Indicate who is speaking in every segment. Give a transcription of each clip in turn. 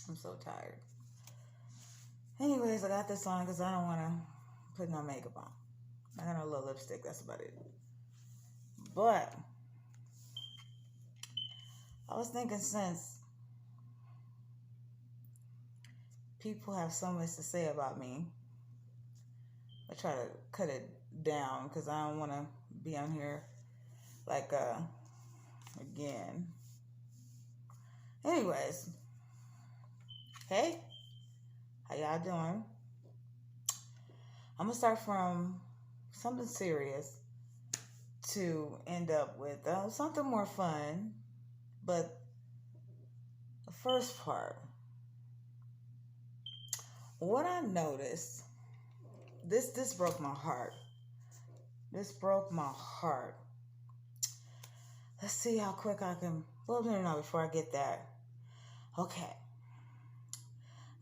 Speaker 1: I'm so tired. Anyways, I got this on because I don't want to put no makeup on. I got a little lipstick. That's about it. But I was thinking, since people have so much to say about me, I try to cut it down because I don't want to be on here like again. Anyways, hey, how y'all doing? I'm gonna start from something serious to end up with something more fun. But the first part, what I noticed, this broke my heart. This broke my heart. Let's see how quick I can. Well, no, before I get that. Okay.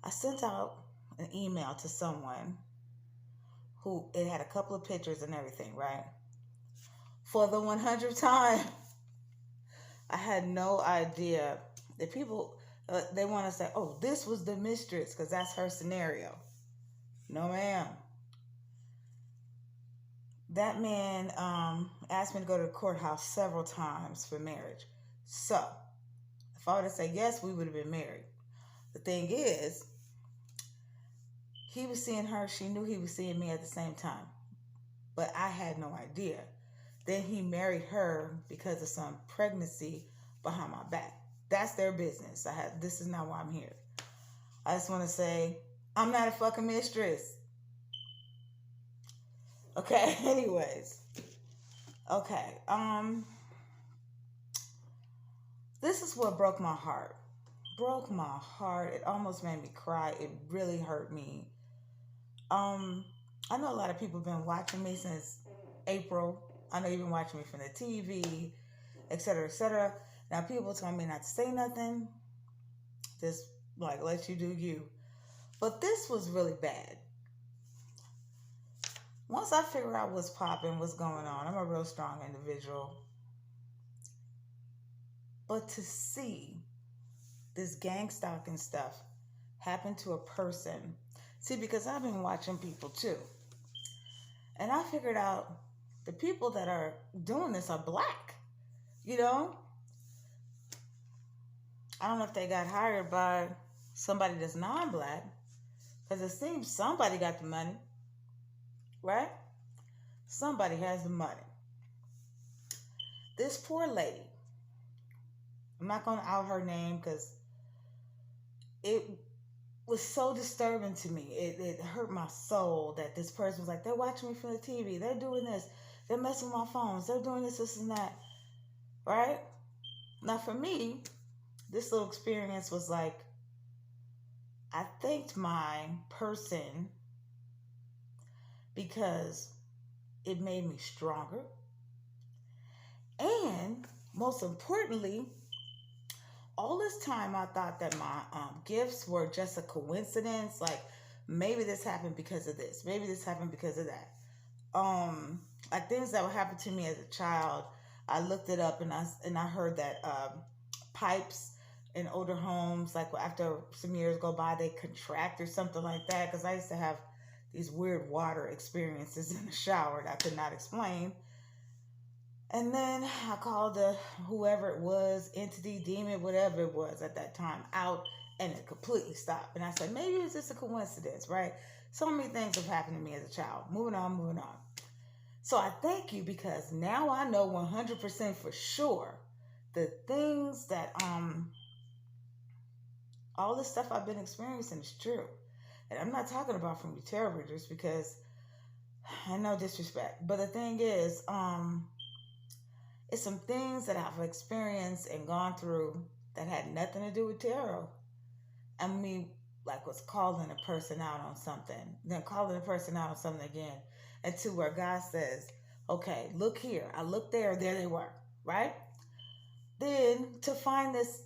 Speaker 1: I sent out an email to someone who it had a couple of pictures and everything, right? For the 100th time, I had no idea that people, they want to say, oh, this was the mistress because that's her scenario. No, ma'am. That man asked me to go to the courthouse several times for marriage. So, if I would have said yes, we would have been married. The thing is, he was seeing her. She knew he was seeing me at the same time. But I had no idea. Then he married her because of some pregnancy behind my back. That's their business. This is not why I'm here. I just want to say, I'm not a fucking mistress. Okay, anyways. Okay. This is what broke my heart. Broke my heart. It almost made me cry. It really hurt me. I know a lot of people have been watching me since April. I know you've been watching me from the TV, etc., etc. Now, people told me not to say nothing. Just like let you do you. But this was really bad. Once I figure out what's popping, what's going on, I'm a real strong individual. But to see this gang stalking stuff happen to a person, see, because I've been watching people too. And I figured out the people that are doing this are black. You know? I don't know if they got hired by somebody that's non-black, because it seems somebody got the money, right? Somebody has the money. This poor lady, I'm not going to out her name because it was so disturbing to me. It hurt my soul that this person was like, they're watching me from the TV. They're doing this. They're messing with my phones. They're doing this, and that. Right? Now, for me, this little experience was like, I thanked my person because it made me stronger. And most importantly, all this time I thought that my gifts were just a coincidence. Like, maybe this happened because of this. Maybe this happened because of that. Like things that would happen to me as a child. I looked it up and I heard that pipes in older homes, like after some years go by, they contract or something like that. Because I used to have these weird water experiences in the shower that I could not explain. And then I called whoever it was, entity, demon, whatever it was at that time, out, and it completely stopped. And I said, maybe it's just a coincidence, right? So many things have happened to me as a child. Moving on. So I thank you because now I know 100% for sure the things that, all the stuff I've been experiencing is true. And I'm not talking about from you tarot readers because I know disrespect. But the thing is, it's some things that I've experienced and gone through that had nothing to do with tarot. And me, like, was calling a person out on something, then calling a person out on something again, and to where God says, okay, look here. I looked there they were, right? Then to find this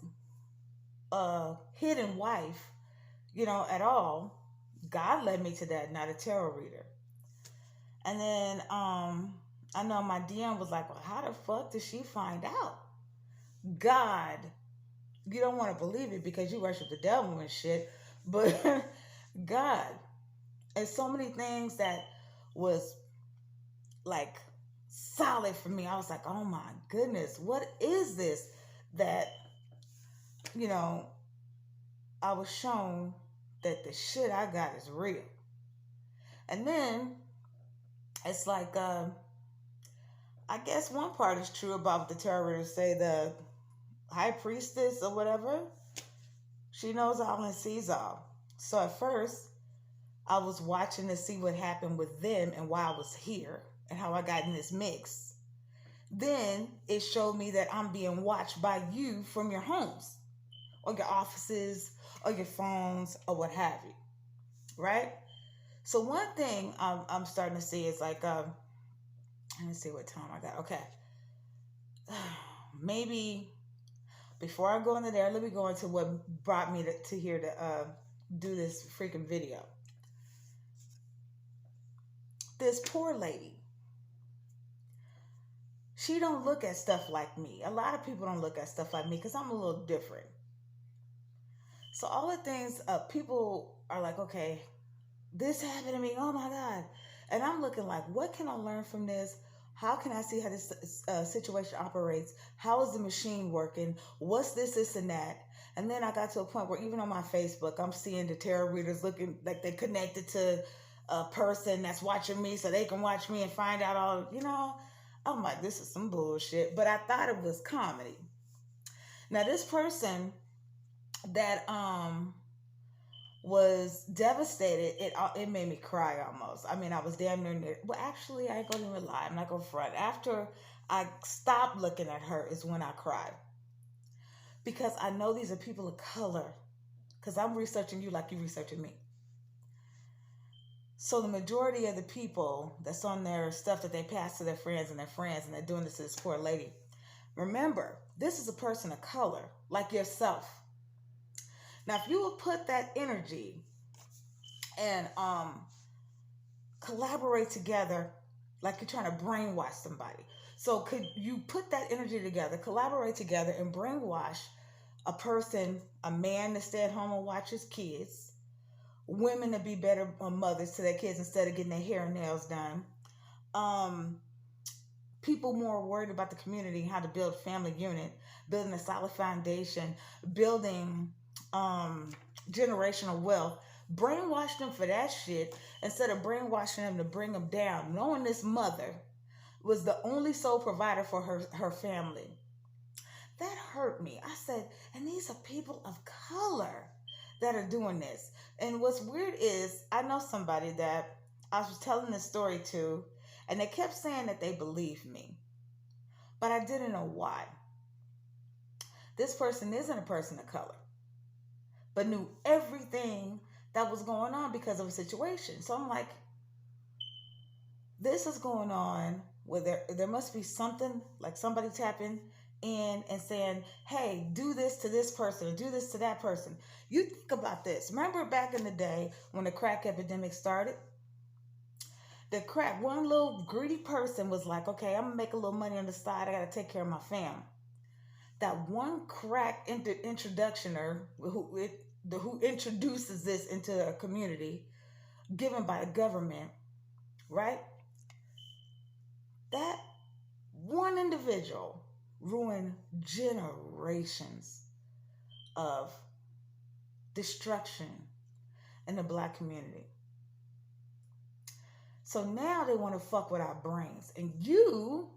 Speaker 1: hidden wife, at all, God led me to that, not a tarot reader. And then I know my DM was like, well, how the fuck did she find out? God You don't want to believe it because you worship the devil and shit. But God, and so many things that was like solid for me. I was like, oh my goodness, what is this? That, you know, I was shown that the shit I got is real. And then it's like, I guess one part is true about what the tarot readers say. The high priestess or whatever, she knows all and sees all. So at first, I was watching to see what happened with them and why I was here and how I got in this mix. Then it showed me that I'm being watched by you from your homes or your offices or your phones or what have you, right? So one thing I'm starting to see is like, let me see what time I got. Okay, maybe before I go into there, let me go into what brought me to here to do this freaking video. This poor lady, she don't look at stuff like me. A lot of people don't look at stuff like me because I'm a little different. So all the things people are like, okay, this happened to me. Oh my God. And I'm looking like, what can I learn from this? How can I see how this situation operates? How is the machine working? What's this, and that? And then I got to a point where even on my Facebook, I'm seeing the tarot readers looking like they're connected to a person that's watching me so they can watch me and find out all, you know. I'm like, this is some bullshit. But I thought it was comedy. Now, this person that was devastated, it made me cry almost. I mean, I was damn near, well, actually, I ain't gonna even lie. I'm not gonna front. After I stopped looking at her is when I cried. Because I know these are people of color. Because I'm researching you like you researching me. So the majority of the people that's on their stuff that they pass to their friends, and they're doing this to this poor lady. Remember, this is a person of color, like yourself. Now, if you would put that energy and collaborate together, like you're trying to brainwash somebody. So could you put that energy together, collaborate together, and brainwash a person, a man to stay at home and watch his kids, women to be better mothers to their kids instead of getting their hair and nails done, people more worried about the community, how to build family unit, building a solid foundation, building generational wealth. Brainwash them for that shit instead of brainwashing them to bring them down, knowing this mother was the only sole provider for her family. That hurt me. I said, and these are people of color that are doing this. And what's weird is I know somebody that I was telling this story to, and they kept saying that they believed me, but I didn't know why. This person isn't a person of color, but knew everything that was going on because of a situation. So I'm like, this is going on where there must be something, like somebody tapping in and saying, hey, do this to this person, do this to that person. You think about this. Remember back in the day when the crack epidemic started? The crack, one little greedy person was like, okay, I'm gonna make a little money on the side. I gotta take care of my fam. That one crack introductioner who introduces this into a community given by the government, right? That one individual ruined generations of destruction in the Black community. So now they want to fuck with our brains, and you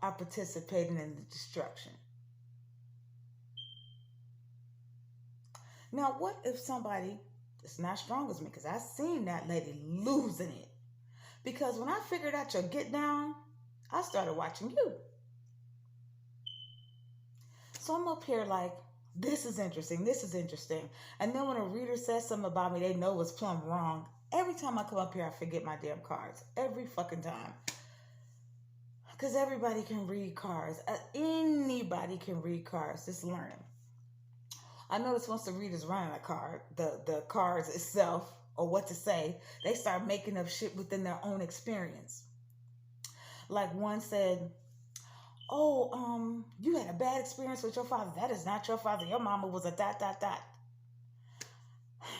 Speaker 1: are participating in the destruction. Now, what if somebody is not strong as me? Because I seen that lady losing it. Because when I figured out your get down, I started watching you. So I'm up here like, this is interesting, this is interesting. And then when a reader says something about me they know was plumb wrong, every time I come up here, I forget my damn cards. Every fucking time. Because everybody can read cards. Anybody can read cards. Just learn them. I noticed once the reader's running a card, the cards itself, or what to say, they start making up shit within their own experience. Like one said, oh, you had a bad experience with your father. That is not your father. Your mama was a dot, dot, dot.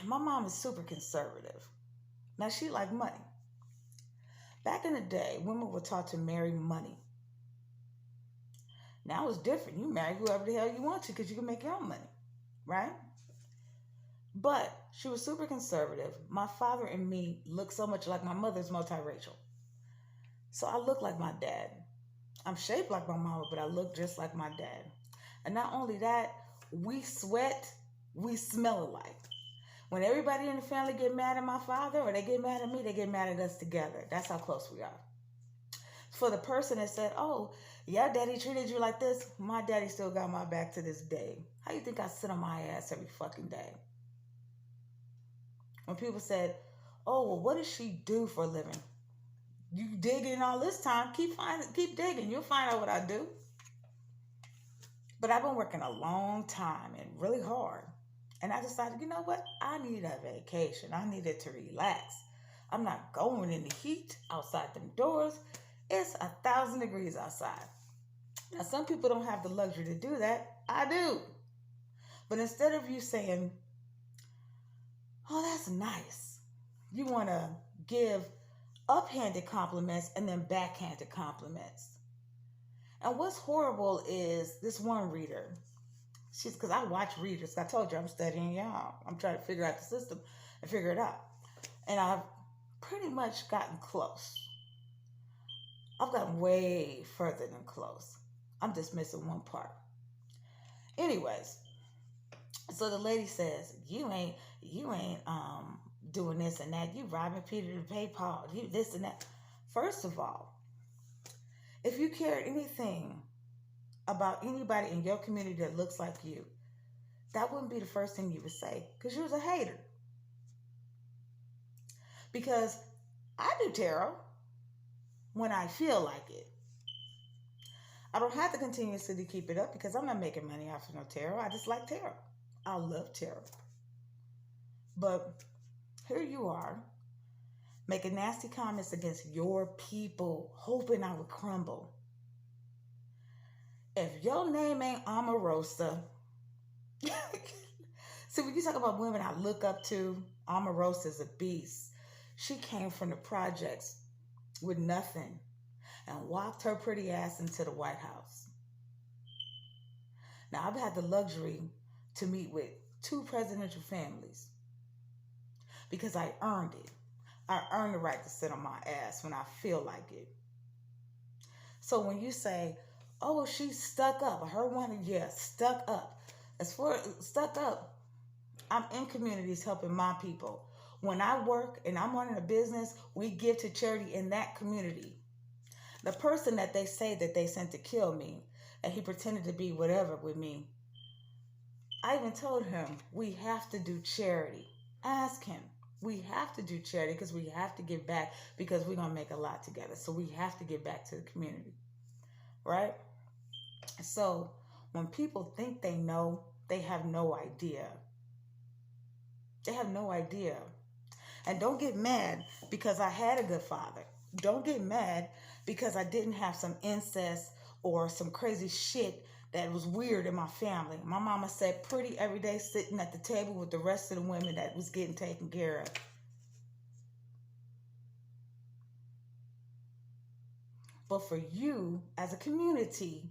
Speaker 1: My mom is super conservative. Now, she like money. Back in the day, women were taught to marry money. Now it's different. You marry whoever the hell you want to because you can make your own money, right? But she was super conservative. My father and me look so much like my mother's multiracial. So I look like my dad. I'm shaped like my mama, but I look just like my dad. And not only that, we sweat, we smell alike. When everybody in the family get mad at my father or they get mad at me, they get mad at us together. That's how close we are. For the person that said, oh, yeah, daddy treated you like this, my daddy still got my back to this day. How you think I sit on my ass every fucking day? When people said, oh, well, what does she do for a living? You digging all this time, keep digging. You'll find out what I do. But I've been working a long time and really hard. And I decided, you know what? I need a vacation. I needed to relax. I'm not going in the heat outside them doors. It's 1,000 degrees outside. Now, some people don't have the luxury to do that. I do. But instead of you saying, oh, that's nice, you want to give uphanded compliments and then backhanded compliments. And what's horrible is this one reader. Because I watch readers. I told you I'm studying y'all. I'm trying to figure out the system and figure it out. And I've pretty much gotten close. I've gotten way further than close. I'm just missing one part. Anyways, so the lady says, you ain't doing this and that. You robbing Peter to pay Paul. You this and that. First of all, if you cared anything about anybody in your community that looks like you, that wouldn't be the first thing you would say, because you was a hater. Because I do tarot when I feel like it. I don't have to continuously keep it up because I'm not making money off of no tarot. I just like tarot. I love tarot. But here you are, making nasty comments against your people, hoping I would crumble. If your name ain't Omarosa, see, when you talk about women I look up to, Omarosa is a beast. She came from the projects with nothing and walked her pretty ass into the White House. Now, I've had the luxury to meet with 2 presidential families because I earned it. I earned the right to sit on my ass when I feel like it. So when you say, oh, she's stuck up. Her one, yeah, stuck up. As for stuck up, I'm in communities helping my people. When I work and I'm running a business, we give to charity in that community. The person that they say that they sent to kill me, and he pretended to be whatever with me, I even told him, we have to do charity. Ask him. We have to do charity because we have to give back because we're going to make a lot together. So we have to give back to the community. Right? So when people think they know, they have no idea. They have no idea. And don't get mad because I had a good father. Don't get mad because I didn't have some incest or some crazy shit that was weird in my family. My mama sat pretty every day sitting at the table with the rest of the women that was getting taken care of. But for you, as a community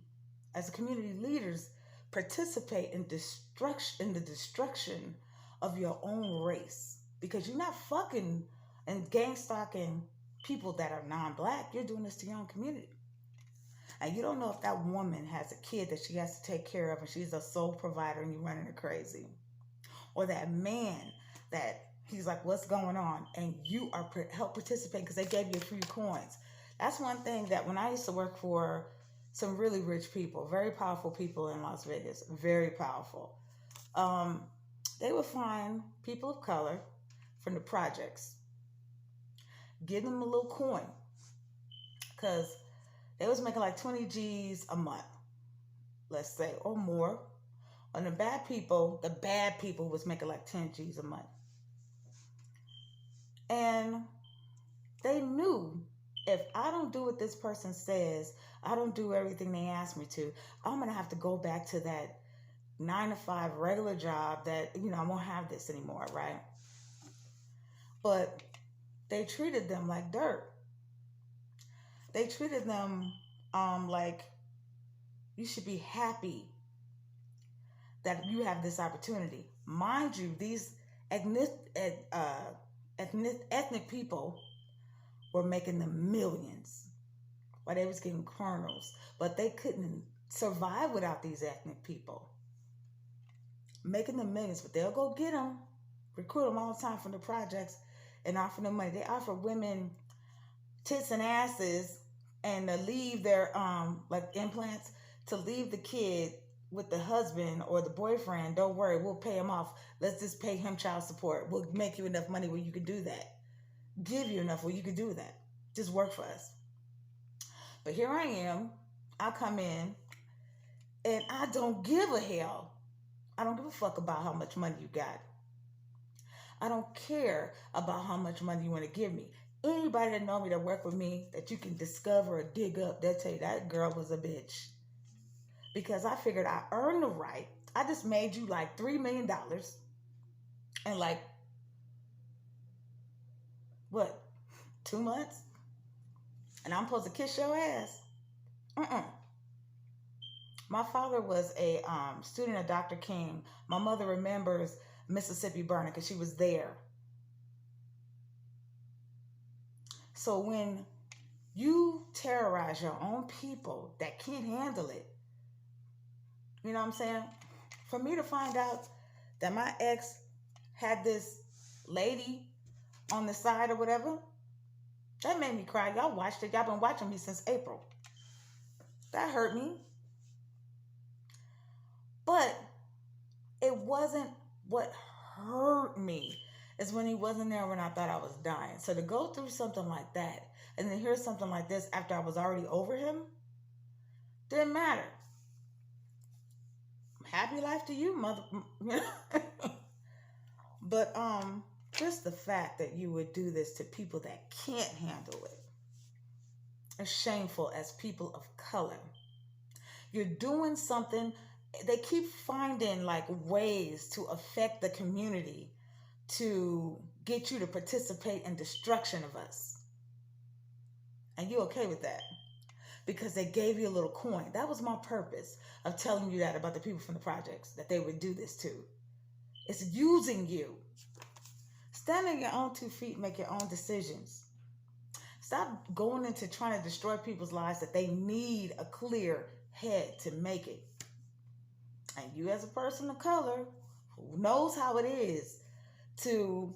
Speaker 1: leaders, participate in the destruction of your own race. Because you're not fucking and gangstalking people that are non-black. You're doing this to your own community. And you don't know if that woman has a kid that she has to take care of and she's a sole provider and you're running her crazy. Or that man that he's like, what's going on? And you are help participate because they gave you a few coins. That's one thing that when I used to work for some really rich people, very powerful people in Las Vegas, very powerful, they would find people of color from the projects, give them a little coin because they was making like 20 G's a month, let's say, or more. And the bad people was making like 10 G's a month. And they knew if I don't do what this person says, I don't do everything they ask me to, I'm going to have to go back to that 9 to 5 regular job that, I won't have this anymore, right? But they treated them like dirt. They treated them like you should be happy that you have this opportunity. Mind you, these ethnic, ethnic people were making the millions while they was getting kernels, but they couldn't survive without these ethnic people making the millions. But they'll go get them, recruit them all the time from the projects, and offer them money. They offer women tits and asses and to leave their like implants, to leave the kid with the husband or the boyfriend. Don't worry, we'll pay him off. Let's just pay him child support. We'll make you enough money where you can do that. Give you enough where you can do that. Just work for us. But here I am. I come in and I don't give a hell. I don't give a fuck about how much money you got. I don't care about how much money you want to give me. Anybody that know me, that work with me, that you can discover or dig up, they'll tell you that girl was a bitch. Because I figured I earned the right. I just made you like $3 million in like, what, 2 months? And I'm supposed to kiss your ass? My father was a student of Dr. King. My mother remembers Mississippi burning because she was there. So when you terrorize your own people that can't handle it, you know what I'm saying? For me to find out that my ex had this lady on the side or whatever, that made me cry. Y'all watched it. Y'all been watching me since April. That hurt me. But it wasn't what hurt me. Is when he wasn't there when I thought I was dying. So to go through something like that and then hear something like this after I was already over him, didn't matter. Happy life to you, mother. But just the fact that you would do this to people that can't handle it is shameful as people of color. You're doing something. They keep finding like ways to affect the community to get you to participate in destruction of us. And you okay with that? Because they gave you a little coin. That was my purpose of telling you that about the people from the projects that they would do this to. It's using you. Stand on your own 2 feet, make your own decisions. Stop going into trying to destroy people's lives that they need a clear head to make it. And you as a person of color who knows how it is to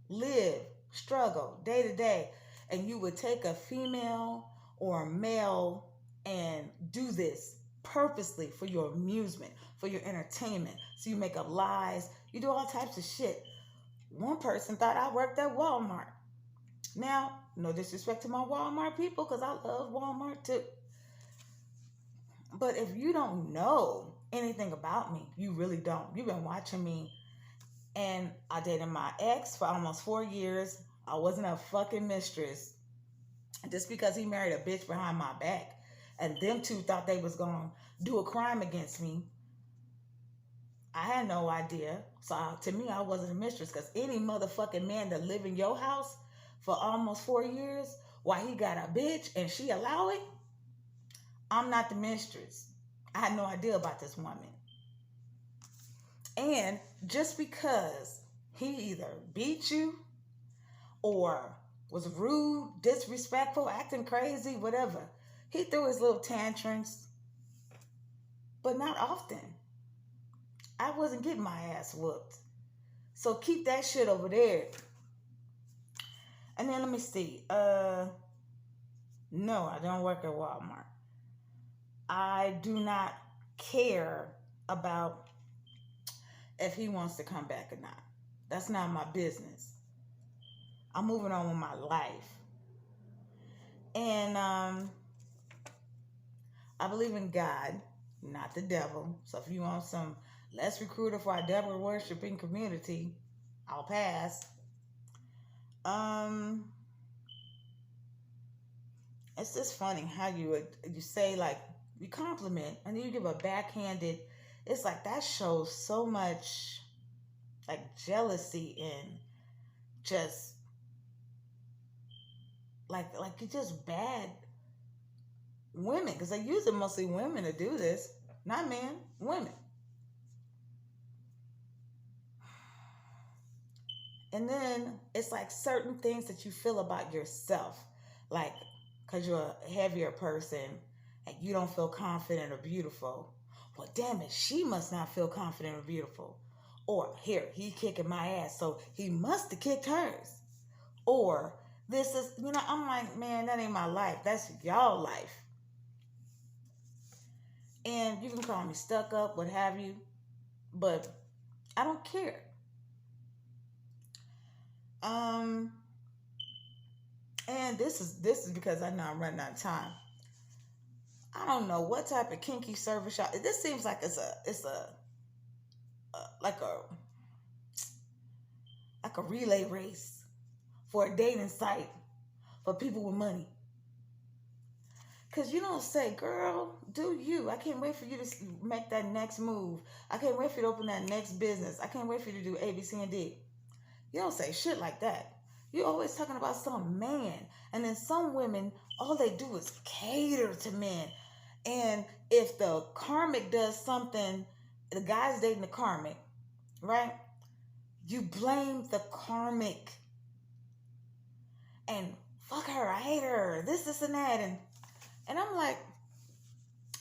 Speaker 1: live, struggle day to day, and you would take a female or a male and do this purposely for your amusement, for your entertainment. So you make up lies, you do all types of shit. One person thought I worked at Walmart. Now, no disrespect to my Walmart people, because I love Walmart too. But if you don't know anything about me, you really don't. You've been watching me. And I dated my ex for almost 4 years. I wasn't a fucking mistress. Just because he married a bitch behind my back. And them two thought they was going to do a crime against me. I had no idea. So to me, I wasn't a mistress. Because any motherfucking man that live in your house for almost 4 years, while he got a bitch and she allow it, I'm not the mistress. I had no idea about this woman. And just because he either beat you or was rude, disrespectful, acting crazy, whatever, he threw his little tantrums, but not often. I wasn't getting my ass whooped. So keep that shit over there. And then let me see. No, I don't work at Walmart. I do not care about if he wants to come back or not. That's not my business. I'm moving on with my life. And I believe in God, not the devil. So if you want some, let's recruit her for our devil worshiping community, I'll pass. It's just funny how you say, like, you compliment and then you give a backhanded. It's like that shows so much like jealousy and just like it's just bad women, because they use it mostly women to do this, not men, women. And then it's like certain things that you feel about yourself, like because you're a heavier person and you don't feel confident or beautiful. Well, damn it, she must not feel confident or beautiful. Or here, he kicking my ass, so he must have kicked hers. Or this is, I'm like, man, that ain't my life. That's y'all life. And you can call me stuck up, what have you, but I don't care. Um, and this is because I know I'm running out of time. I don't know what type of kinky service y'all. This seems like like a relay race for a dating site for people with money. Cause you don't say, girl, do you? I can't wait for you to make that next move. I can't wait for you to open that next business. I can't wait for you to do A, B, C, and D. You don't say shit like that. You're always talking about some man. And then some women, all they do is cater to men. And if the karmic does something, the guy's dating the karmic, right? You blame the karmic. And fuck her, I hate her, this, and that. And I'm like,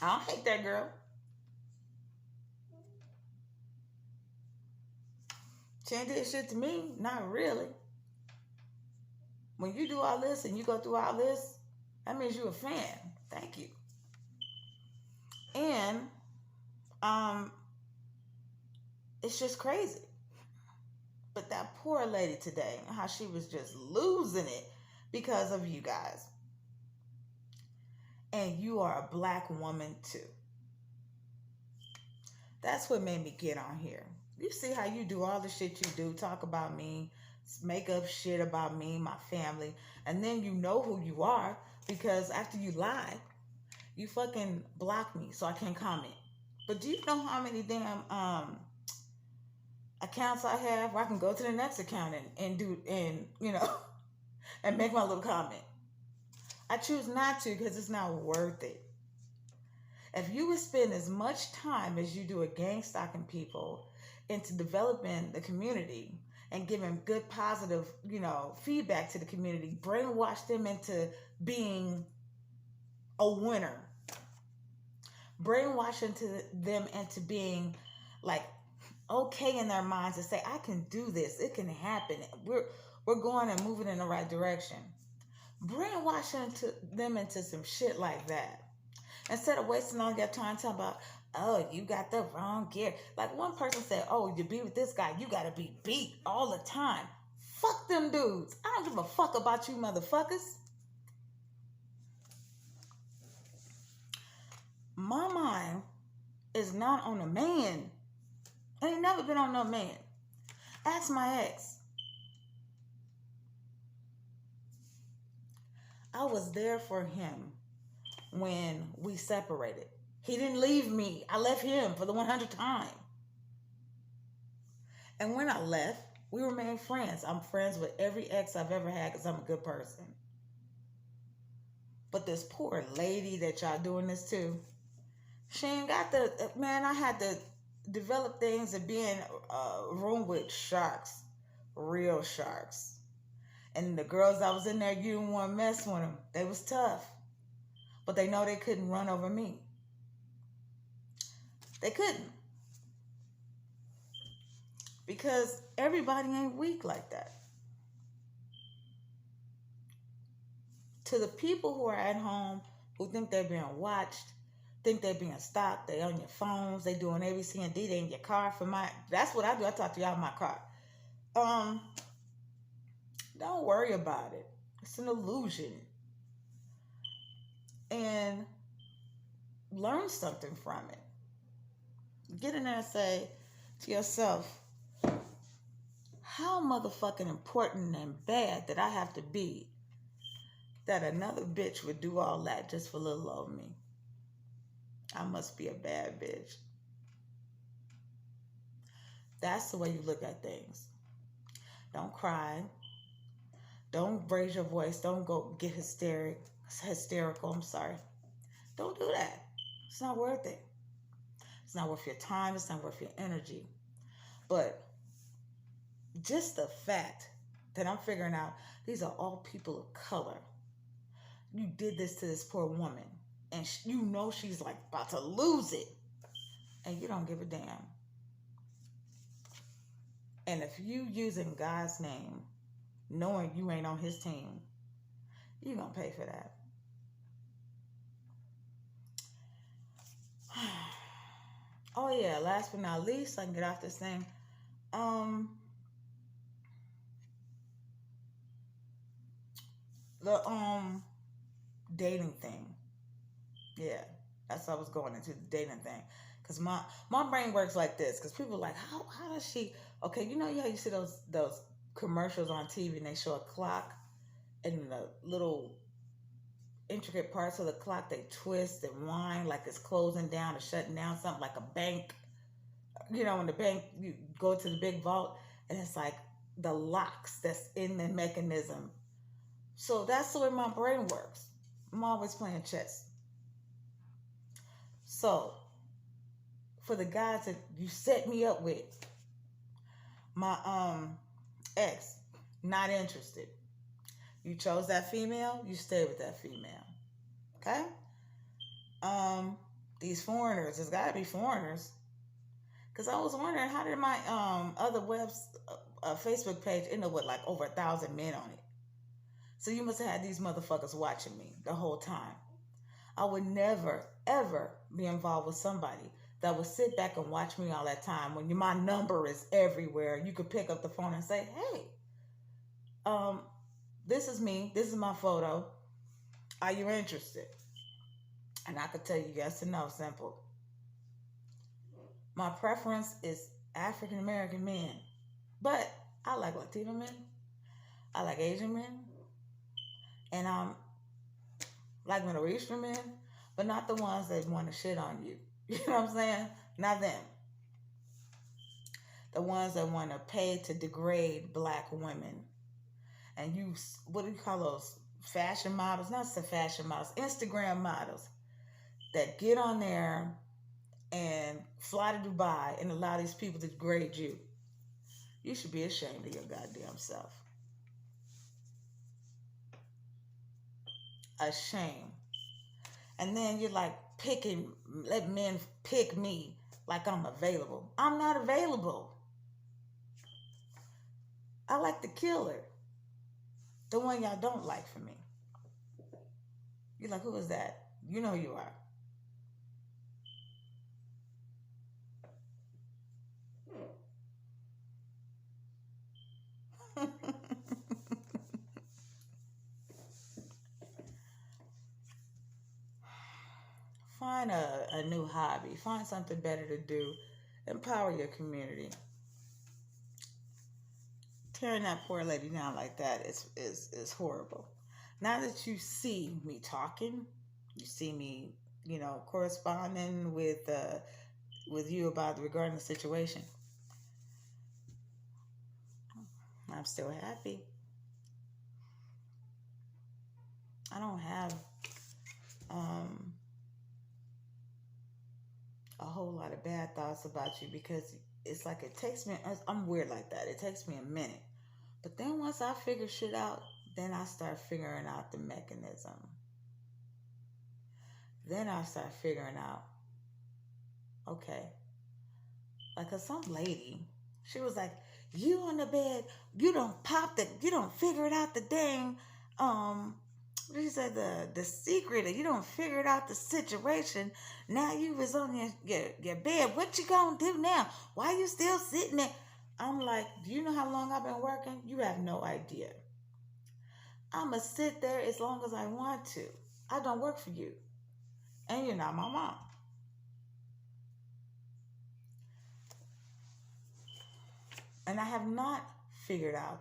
Speaker 1: I don't hate that girl. She ain't did shit to me. Not really. When you do all this and you go through all this, that means you're a fan. Thank you. And um, it's just crazy. But that poor lady today, how she was just losing it because of you guys. And you are a black woman too. That's what made me get on here. You see how you do all the shit you do, talk about me, make up shit about me, my family, and then you know who you are because after you lie, you fucking block me so I can't comment. But do you know how many damn accounts I have where I can go to the next account and do and and make my little comment? I choose not to because it's not worth it. If you would spend as much time as you do at gangstalking people into developing the community and giving good positive, feedback to the community, brainwash them into being a winner, brainwash them into being like okay in their minds to say, I can do this, it can happen. We're going and moving in the right direction. Brainwash them into some shit like that. Instead of wasting all your time talking about, oh, you got the wrong gear. Like one person said, oh, you be with this guy, you gotta be beat all the time. Fuck them dudes. I don't give a fuck about you motherfuckers. My mind is not on a man. I ain't never been on no man. Ask my ex. I was there for him when we separated. He didn't leave me. I left him for the 100th time. And when I left, we remained friends. I'm friends with every ex I've ever had because I'm a good person. But this poor lady that y'all doing this to, she ain't got man, I had to develop things and be in a room with sharks, real sharks. And the girls I was in there, you didn't want to mess with them. They was tough. But they know they couldn't run over me. They couldn't. Because everybody ain't weak like that. To the people who are at home, who think they're being watched, think they're being stalked, they on your phones, they doing A, B, C, and D, they in your car that's what I do. I talk to y'all in my car. Don't worry about it. It's an illusion. And learn something from it. Get in there and say to yourself, how motherfucking important and bad that I have to be that another bitch would do all that just for little old me. I must be a bad bitch. That's the way you look at things. Don't cry. Don't raise your voice. Don't go get hysterical. I'm sorry. Don't do that. It's not worth it. It's not worth your time. It's not worth your energy. But just the fact that I'm figuring out these are all people of color. You did this to this poor woman, and you know she's like about to lose it, and you don't give a damn. And if you using God's name, knowing you ain't on his team, you gonna pay for that. Oh yeah, last but not least, I can get off this thing. The dating thing. Yeah, that's what I was going into, the dating thing. Cause my brain works like this. Cause people are like, how does she? Okay, you know how you see those commercials on TV and they show a clock and the little intricate parts of the clock they twist and wind like it's closing down or shutting down, something like a bank. You know, in the bank you go to the big vault and it's like the locks that's in the mechanism. So that's the way my brain works. I'm always playing chess. So for the guys that you set me up with, my ex, not interested. You chose that female, you stay with that female. Okay? These foreigners, there's gotta be foreigners. Cause I was wondering how did my other Facebook page end up with like over 1,000 men on it. So you must have had these motherfuckers watching me the whole time. I would never, ever be involved with somebody that would sit back and watch me all that time when my number is everywhere. You could pick up the phone and say, hey, this is me. This is my photo. Are you interested? And I could tell you yes or no, simple. My preference is African American men. But I like Latino men. I like Asian men. And like Middle Eastern men, but not the ones that want to shit on you. You know what I'm saying? Not them. The ones that want to pay to degrade black women. And you, what do you call those? Fashion models? Not the fashion models, Instagram models that get on there and fly to Dubai and allow these people to degrade you. You should be ashamed of your goddamn self. Ashamed. And then you're like let men pick me like I'm available. I'm not available. I like the killer. The one y'all don't like for me. You're like, who is that? You know who you are. Find a new hobby. Find something better to do. Empower your community. Tearing that poor lady down like that is horrible. Now that you see me talking, you see me, corresponding with you about regarding the situation, I'm still happy. I don't have a whole lot of bad thoughts about you because it's like it takes me. I'm weird like that. It takes me a minute, but then once I figure shit out, then I start figuring out the mechanism. Then I start figuring out, okay, like some lady, she was like, you on the bed, you don't figure it out the dang, she said the secret, you don't figure it out the situation. Now you was on your bed. What you gonna do now? Why you still sitting there? I'm like, do you know how long I've been working? You have no idea. I'ma sit there as long as I want to. I don't work for you. And you're not my mom. And I have not figured out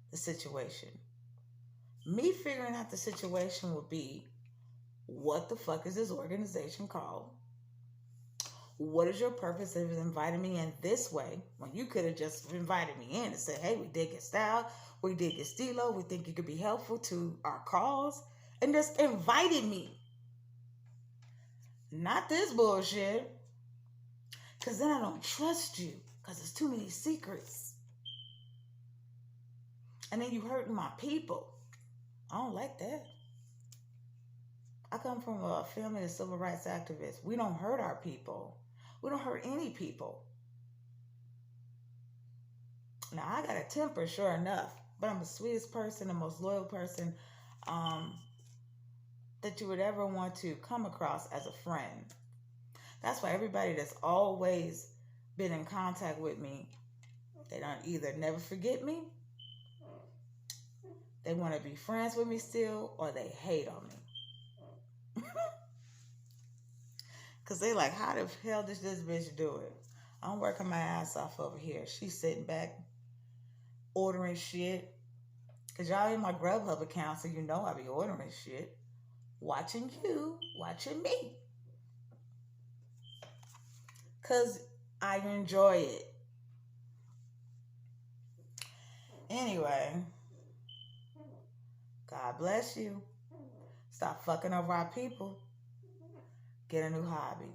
Speaker 1: the situation. Me figuring out the situation would be, what the fuck is this organization called? What is your purpose of inviting me in this way when you could have just invited me in and said, hey, we dig your style, we dig your stilo, we think you could be helpful to our cause, and just invited me. Not this bullshit. Because then I don't trust you because there's too many secrets. And then you hurting my people. I don't like that. I come from a family of civil rights activists. We don't hurt our people. We don't hurt any people. Now, I got a temper, sure enough, but I'm the sweetest person, the most loyal person that you would ever want to come across as a friend. That's why everybody that's always been in contact with me, they don't either never forget me, they want to be friends with me still, or they hate on me. Because they like, how the hell does this bitch do it? I'm working my ass off over here. She's sitting back, ordering shit. Because y'all in my Grubhub account, so you know I be ordering shit. Watching you, watching me. Because I enjoy it. Anyway, God bless you. Stop fucking over our people. Get a new hobby.